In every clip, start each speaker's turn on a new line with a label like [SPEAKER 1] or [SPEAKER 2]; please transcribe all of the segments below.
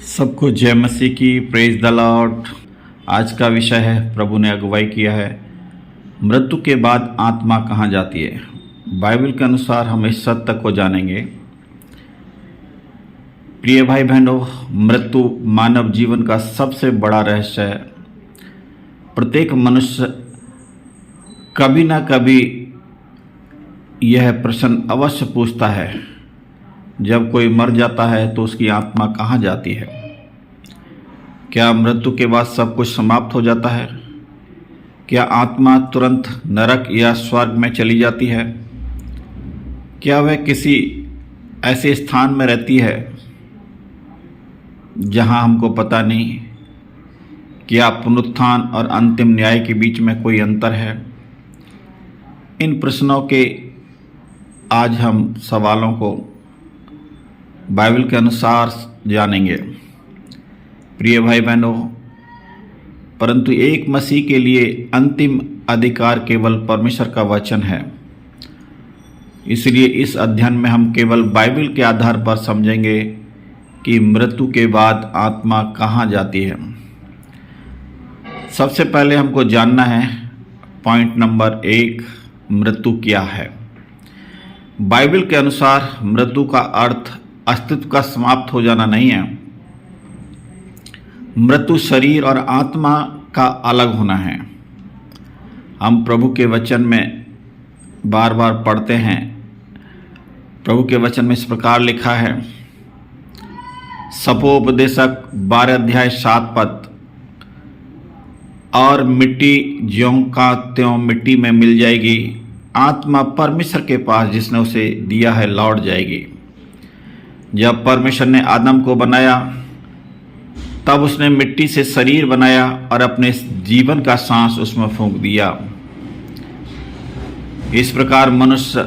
[SPEAKER 1] सबको जय मसीह की। Praise the Lord. आज का विषय है, प्रभु ने अगुवाई किया है, मृत्यु के बाद आत्मा कहाँ जाती है। बाइबल के अनुसार हम इस सत्य को जानेंगे। प्रिय भाई बहनों, मृत्यु मानव जीवन का सबसे बड़ा रहस्य है। प्रत्येक मनुष्य कभी ना कभी यह प्रश्न अवश्य पूछता है, जब कोई मर जाता है तो उसकी आत्मा कहाँ जाती है। क्या मृत्यु के बाद सब कुछ समाप्त हो जाता है? क्या आत्मा तुरंत नरक या स्वर्ग में चली जाती है? क्या वह किसी ऐसे स्थान में रहती है जहां हमको पता नहीं? क्या पुनरुत्थान और अंतिम न्याय के बीच में कोई अंतर है? इन प्रश्नों के आज हम सवालों को बाइबल के अनुसार जानेंगे। प्रिय भाई बहनों, परंतु एक मसीह के लिए अंतिम अधिकार केवल परमेश्वर का वचन है। इसलिए इस अध्ययन में हम केवल बाइबल के आधार पर समझेंगे कि मृत्यु के बाद आत्मा कहाँ जाती है। सबसे पहले हमको जानना है, पॉइंट नंबर 1, मृत्यु क्या है। बाइबल के अनुसार मृत्यु का अर्थ अस्तित्व का समाप्त हो जाना नहीं है। मृत्यु शरीर और आत्मा का अलग होना है। हम प्रभु के वचन में बार बार पढ़ते हैं। प्रभु के वचन में इस प्रकार लिखा है, सपोपदेशक 12 अध्याय 7 पद, और मिट्टी ज्यों का त्यों मिट्टी में मिल जाएगी, आत्मा परमेश्वर के पास जिसने उसे दिया है लौट जाएगी। जब परमेश्वर ने आदम को बनाया तब उसने मिट्टी से शरीर बनाया और अपने जीवन का सांस उसमें फूंक दिया। इस प्रकार मनुष्य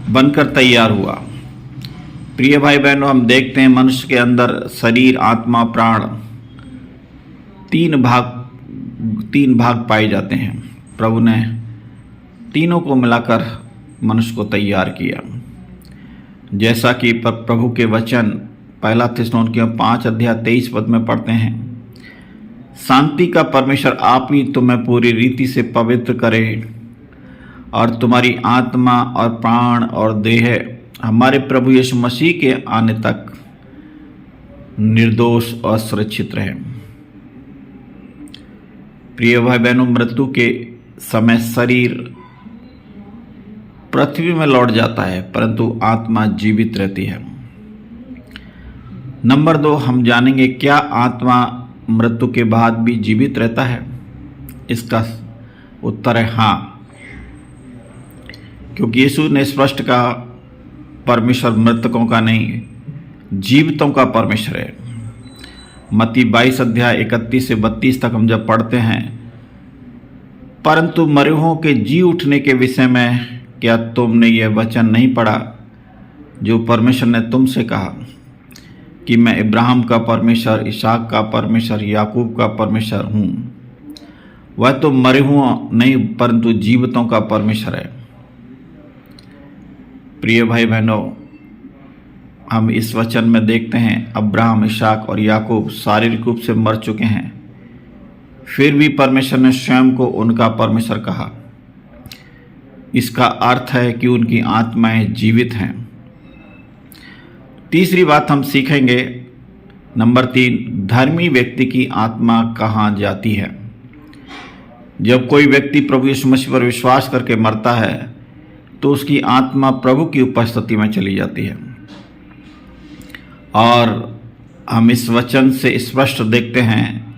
[SPEAKER 1] बनकर तैयार हुआ। प्रिय भाई बहनों, हम देखते हैं मनुष्य के अंदर शरीर, आत्मा, प्राण तीन भाग पाए जाते हैं। प्रभु ने तीनों को मिलाकर मनुष्य को तैयार किया। जैसा कि प्रभु के वचन 1 थिस्सलुनीकियों 5 अध्याय 23 पद में पढ़ते हैं, शांति का परमेश्वर आप ही तुम्हें पूरी रीति से पवित्र करे और तुम्हारी आत्मा और प्राण और देह हमारे प्रभु यीशु मसीह के आने तक निर्दोष और सुरक्षित रहे। प्रिय भाई बहनों, मृत्यु के समय शरीर पृथ्वी में लौट जाता है, परंतु आत्मा जीवित रहती है। नंबर 2, हम जानेंगे क्या आत्मा मृत्यु के बाद भी जीवित रहता है। इसका उत्तर है हाँ, क्योंकि यीशु ने स्पष्ट कहा, परमेश्वर मृतकों का नहीं जीवितों का परमेश्वर है। मत्ती 22 अध्याय 31 से 32 तक हम जब पढ़ते हैं, परंतु मरे हुओं के जी उठने के विषय में क्या तुमने यह वचन नहीं पढ़ा जो परमेश्वर ने तुमसे कहा कि मैं इब्राहिम का परमेश्वर, इसहाक का परमेश्वर, याकूब का परमेश्वर हूँ। वह तो मरे हुओं नहीं परंतु जीवितों का परमेश्वर है। प्रिय भाई बहनों, हम इस वचन में देखते हैं अब्राहम, इसहाक और याकूब शारीरिक रूप से मर चुके हैं, फिर भी परमेश्वर ने स्वयं को उनका परमेश्वर कहा। इसका अर्थ है कि उनकी आत्माएं जीवित हैं। तीसरी बात हम सीखेंगे, नंबर 3, धर्मी व्यक्ति की आत्मा कहाँ जाती है। जब कोई व्यक्ति प्रभु यीशु मसीह पर विश्वास करके मरता है तो उसकी आत्मा प्रभु की उपस्थिति में चली जाती है। और हम इस वचन से स्पष्ट देखते हैं,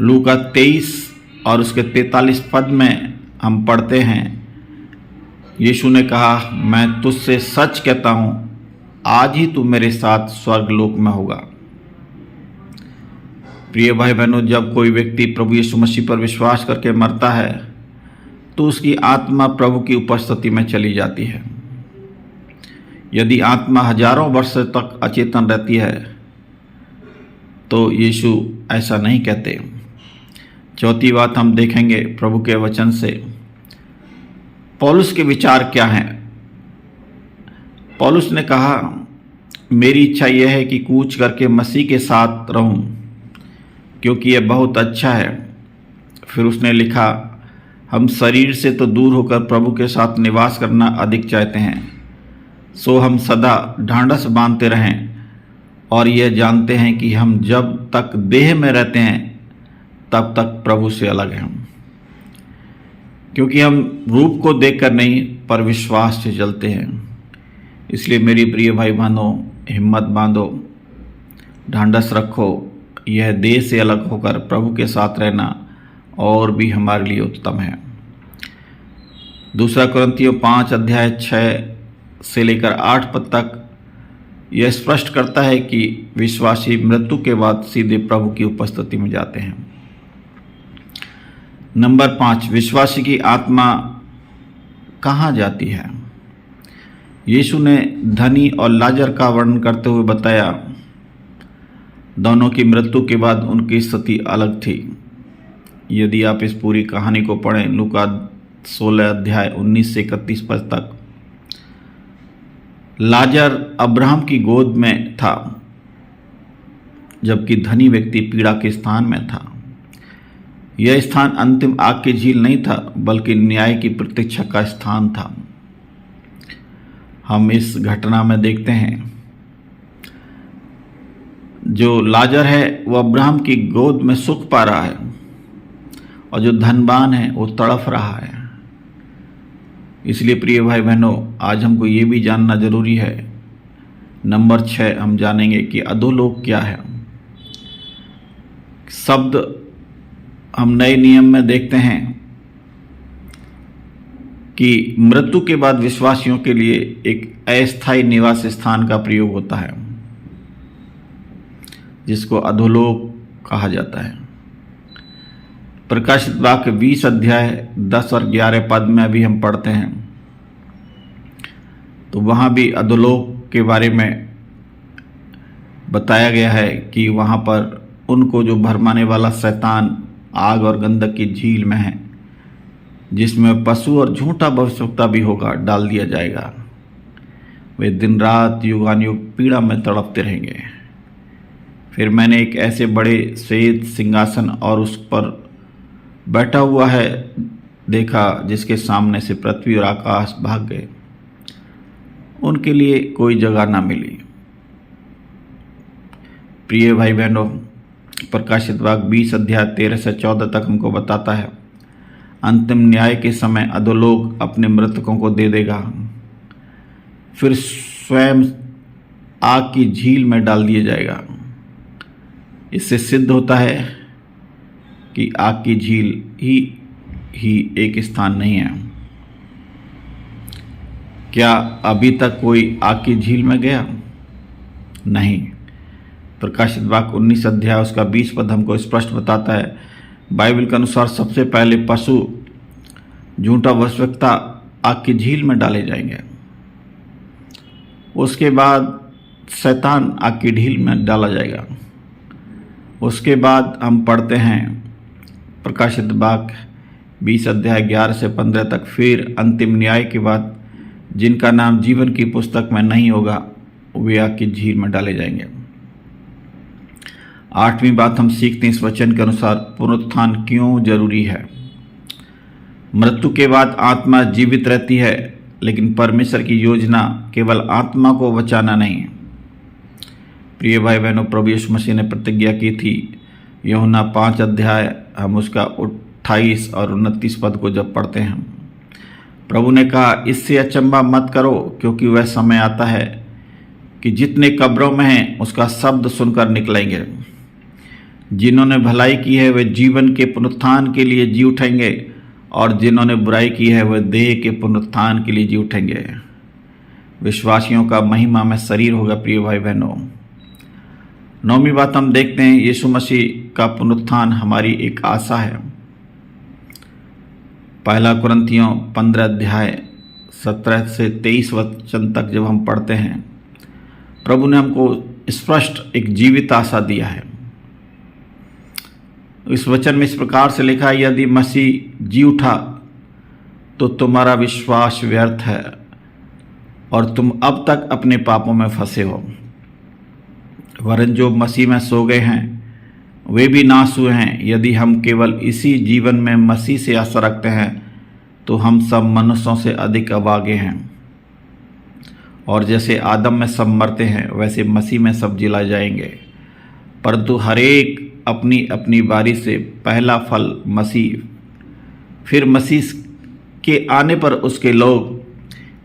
[SPEAKER 1] लूका 23 और उसके 43 पद में हम पढ़ते हैं, यीशु ने कहा, मैं तुझसे सच कहता हूं, आज ही तू मेरे साथ स्वर्गलोक में होगा। प्रिय भाई बहनों, जब कोई व्यक्ति प्रभु यीशु मसीह पर विश्वास करके मरता है तो उसकी आत्मा प्रभु की उपस्थिति में चली जाती है। यदि आत्मा हजारों वर्ष तक अचेतन रहती है तो यीशु ऐसा नहीं कहते। चौथी बात हम देखेंगे प्रभु के वचन से, पौलुस के विचार क्या हैं। पौलुस ने कहा, मेरी इच्छा यह है कि कूच करके मसीह के साथ रहूं, क्योंकि यह बहुत अच्छा है। फिर उसने लिखा, हम शरीर से तो दूर होकर प्रभु के साथ निवास करना अधिक चाहते हैं, सो हम सदा ढांढस बांधते रहें और यह जानते हैं कि हम जब तक देह में रहते हैं तब तक प्रभु से अलग हैं, क्योंकि हम रूप को देखकर नहीं पर विश्वास से चलते हैं। इसलिए मेरी प्रिय भाई बहनों, हिम्मत बांधो, ढांढस रखो। यह देह से अलग होकर प्रभु के साथ रहना और भी हमारे लिए उत्तम है। दूसरा कुरिन्थियों 5 अध्याय 6 से लेकर 8 पद तक यह स्पष्ट करता है कि विश्वासी मृत्यु के बाद सीधे प्रभु की उपस्थिति में जाते हैं। नंबर 5, विश्वासी की आत्मा कहाँ जाती है? यीशु ने धनी और लाजर का वर्णन करते हुए बताया, दोनों की मृत्यु के बाद उनकी स्थिति अलग थी। यदि आप इस पूरी कहानी को पढ़ें, लूका 16 अध्याय 19 से 31 पद तक, लाजर अब्राहम की गोद में था, जबकि धनी व्यक्ति पीड़ा के स्थान में था। यह स्थान अंतिम आग की झील नहीं था, बल्कि न्याय की प्रतीक्षा का स्थान था। हम इस घटना में देखते हैं, जो लाजर है वो अब्राहम की गोद में सुख पा रहा है और जो धनवान है वो तड़फ रहा है। इसलिए प्रिय भाई बहनों, आज हमको ये भी जानना जरूरी है। नंबर 6, हम जानेंगे कि अधोलोक क्या है। शब्द हम नए नियम में देखते हैं कि मृत्यु के बाद विश्वासियों के लिए एक अस्थायी निवास स्थान का प्रयोग होता है, जिसको अधोलोक कहा जाता है। प्रकाशित वाक्य 20 अध्याय 10 और 11 पद में अभी हम पढ़ते हैं, तो वहाँ भी अधोलोक के बारे में बताया गया है कि वहाँ पर उनको जो भरमाने वाला शैतान आग और गंधक की झील में है, जिसमें पशु और झूठा भविष्यवक्ता भी होगा, डाल दिया जाएगा। वे दिन रात युगानुयुग पीड़ा में तड़पते रहेंगे। फिर मैंने एक ऐसे बड़े श्वेत सिंहासन और उस पर बैठा हुआ है देखा, जिसके सामने से पृथ्वी और आकाश भाग गए, उनके लिए कोई जगह ना मिली। प्रिय भाई बहनों, प्रकाशित वाक्य 20 अध्याय 13 से 14 तक हमको बताता है, अंतिम न्याय के समय अधोलोक अपने मृतकों को दे देगा, फिर स्वयं आग की झील में डाल दिया जाएगा। इससे सिद्ध होता है कि आग की झील ही एक स्थान नहीं है। क्या अभी तक कोई आग की झील में गया? नहीं। प्रकाशित वाक्य 19 अध्याय उसका 20 पद हमको स्पष्ट बताता है, बाइबल के अनुसार सबसे पहले पशु झूठा भविष्यवक्ता आग की झील में डाले जाएंगे, उसके बाद शैतान आग की झील में डाला जाएगा। उसके बाद हम पढ़ते हैं प्रकाशित वाक्य 20 अध्याय 11 से 15 तक, फिर अंतिम न्याय के बाद जिनका नाम जीवन की पुस्तक में नहीं होगा, वे आग की झील में डाले जाएंगे। 8वीं बात हम सीखते हैं इस वचन के अनुसार, पुनरुत्थान क्यों जरूरी है। मृत्यु के बाद आत्मा जीवित रहती है, लेकिन परमेश्वर की योजना केवल आत्मा को बचाना नहीं है। प्रिय भाई बहनों, प्रभु यीशु मसीह ने प्रतिज्ञा की थी, यूहन्ना 5 अध्याय हम उसका 28 और 29 पद को जब पढ़ते हैं, प्रभु ने कहा, इससे अचंभा मत करो, क्योंकि वह समय आता है कि जितने कब्रों में हैं उसका शब्द सुनकर निकलेंगे। जिन्होंने भलाई की है वे जीवन के पुनरुत्थान के लिए जी उठेंगे, और जिन्होंने बुराई की है वह देह के पुनरुत्थान के लिए जी उठेंगे। विश्वासियों का महिमा में शरीर होगा। प्रिय भाई बहनों, 9वीं बात हम देखते हैं, यीशु मसीह का पुनरुत्थान हमारी एक आशा है। पहला कुरिन्थियों 15 अध्याय 17 से 23 वचन तक जब हम पढ़ते हैं, प्रभु ने हमको स्पष्ट एक जीवित आशा दिया है। इस वचन में इस प्रकार से लिखा है, यदि मसीह जी उठा तो तुम्हारा विश्वास व्यर्थ है और तुम अब तक अपने पापों में फंसे हो। वरन जो मसीह में सो गए हैं वे भी नाश हुए हैं। यदि हम केवल इसी जीवन में मसीह से आशा रखते हैं तो हम सब मनुष्यों से अधिक अभागे हैं। और जैसे आदम में सब मरते हैं वैसे मसीह में सब जिला जाएंगे, परंतु हर एक अपनी अपनी बारी से पहला फल मसीह, फिर मसीह के आने पर उसके लोग।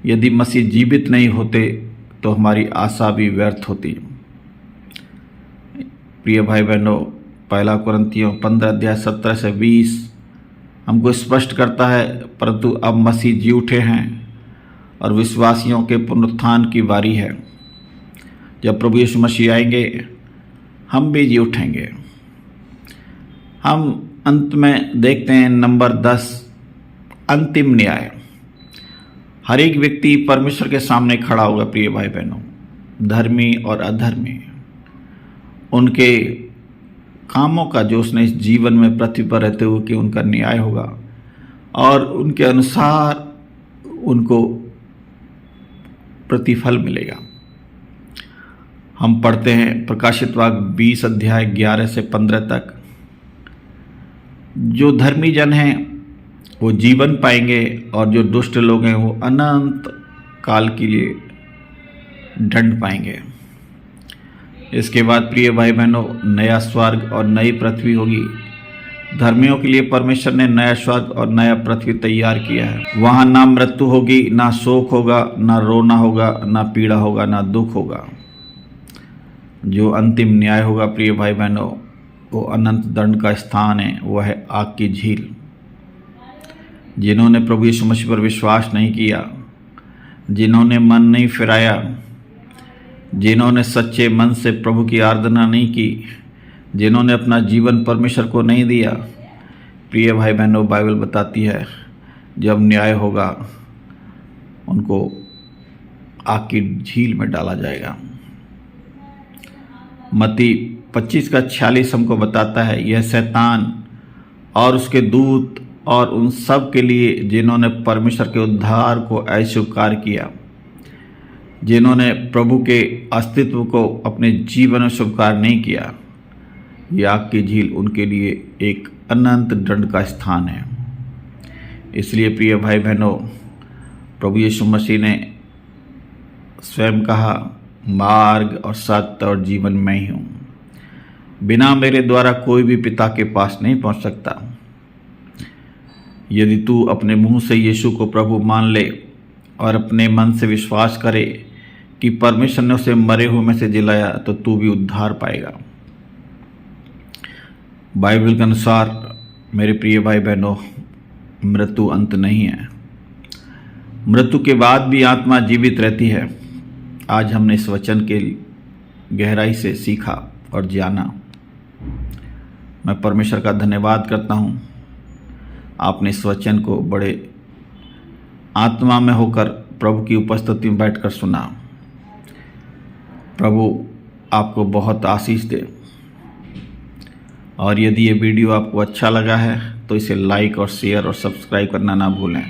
[SPEAKER 1] यदि मसीह जीवित नहीं होते तो हमारी आशा भी व्यर्थ होती। प्रिय भाई बहनों, पहला कुरिन्थियों 15 अध्याय 17 से 20 हमको स्पष्ट करता है, परंतु अब मसीह जी उठे हैं और विश्वासियों के पुनरुत्थान की बारी है। जब प्रभु यीशु मसीह आएंगे हम भी जी उठेंगे। हम अंत में देखते हैं नंबर 10, अंतिम न्याय। हर एक व्यक्ति परमेश्वर के सामने खड़ा होगा। प्रिय भाई बहनों, धर्मी और अधर्मी, उनके कामों का जो उसने इस जीवन में पृथ्वी पर रहते हुए कि उनका न्याय होगा और उनके अनुसार उनको प्रतिफल मिलेगा। हम पढ़ते हैं प्रकाशित वाक्य 20 अध्याय 11 से 15 तक। जो धर्मी जन हैं वो जीवन पाएंगे और जो दुष्ट लोग हैं वो अनंत काल के लिए दंड पाएंगे। इसके बाद प्रिय भाई बहनों, नया स्वर्ग और नई पृथ्वी होगी। धर्मियों के लिए परमेश्वर ने नया स्वर्ग और नया पृथ्वी तैयार किया है। वहाँ ना मृत्यु होगी, ना शोक होगा, ना रोना होगा, ना पीड़ा होगा, ना दुख होगा। जो अंतिम न्याय होगा प्रिय भाई बहनों, वो अनंत दंड का स्थान है, वह है आग की झील। जिन्होंने प्रभु यीशु मसीह पर विश्वास नहीं किया, जिन्होंने मन नहीं फिराया, जिन्होंने सच्चे मन से प्रभु की आराधना नहीं की, जिन्होंने अपना जीवन परमेश्वर को नहीं दिया, प्रिय भाई बहनों, बाइबल बताती है जब न्याय होगा उनको आग की झील में डाला जाएगा। मत्ती 25:46 हमको बताता है, यह शैतान और उसके दूत और उन सब के लिए जिन्होंने परमेश्वर के उद्धार को अस्वीकार किया, जिन्होंने प्रभु के अस्तित्व को अपने जीवन में स्वीकार नहीं किया, यह आग की झील उनके लिए एक अनंत दंड का स्थान है। इसलिए प्रिय भाई बहनों, प्रभु यीशु मसीह ने स्वयं कहा, मार्ग और सत्य और जीवन मैं ही हूँ, बिना मेरे द्वारा कोई भी पिता के पास नहीं पहुँच सकता। यदि तू अपने मुंह से यीशु को प्रभु मान ले और अपने मन से विश्वास करे कि परमेश्वर ने उसे मरे हुए में से जिलाया, तो तू भी उद्धार पाएगा। बाइबल के अनुसार मेरे प्रिय भाई बहनों, मृत्यु अंत नहीं है। मृत्यु के बाद भी आत्मा जीवित रहती है। आज हमने इस वचन के गहराई से सीखा और जाना। मैं परमेश्वर का धन्यवाद करता हूँ, आपने इस वचन को बड़े आत्मा में होकर प्रभु की उपस्थिति में बैठकर सुना। प्रभु आपको बहुत आशीष दे। और यदि ये वीडियो आपको अच्छा लगा है तो इसे लाइक और शेयर और सब्सक्राइब करना ना भूलें,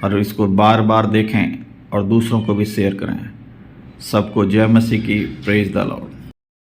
[SPEAKER 1] और इसको बार बार देखें और दूसरों को भी शेयर करें। सबको जय मसीह की। Praise the Lord.